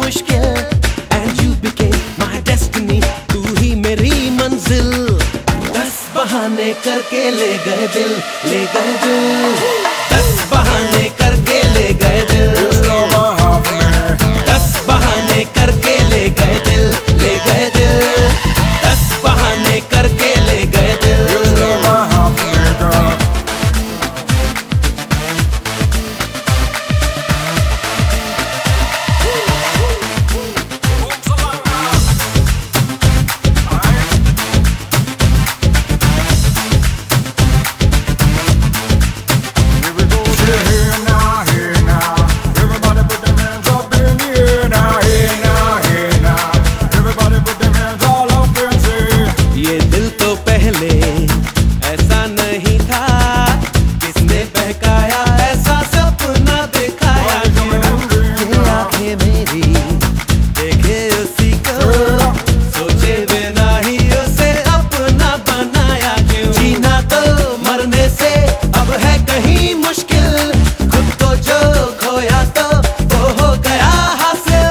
मुश्किल and you became my destiny, तू ही मेरी मंजिल। 10 बहाने करके ले गए दिल, ले गए दिल। 10 बहाने करके ले गए दिल, 10 बहाने करके ले गए दिल, ले गए दिल। 10 बहाने करके ले गए दिल। ऐसा नहीं था, किसने बहकाया ऐसा सपना दिखाया। ये आंखें मेरी देखे उसी को, सोचे बिना ही उसे अपना बनाया। क्यों जीना तो मरने से अब है कहीं मुश्किल, खुद को जो खोया तो वो हो गया हासिल।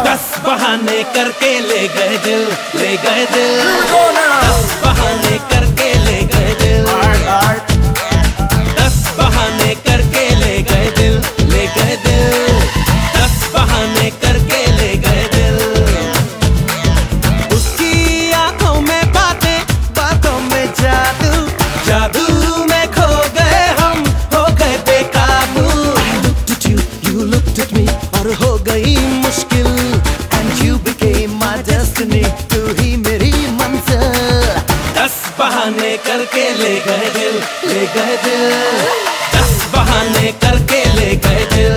10 बहाने करके ले गए दिल, ले गए दिल। 10 बहाने करके ले गए दिल, 10 बहाने करके ले गए दिल, ले गए दिल। 10 बहाने करके ले गए दिल। उसकी आंखों में बातें, बातों में जादू, जादू में खो गए हम, हो गए बेकाबू। I looked at you, you looked at me, और हो गई मुश्किल and you became my destiny, तू ही मेरी मंजिल। 10 बहाने करके ले गए दिल, ले गए दिल। 10 बहाने करके ले गए दिल।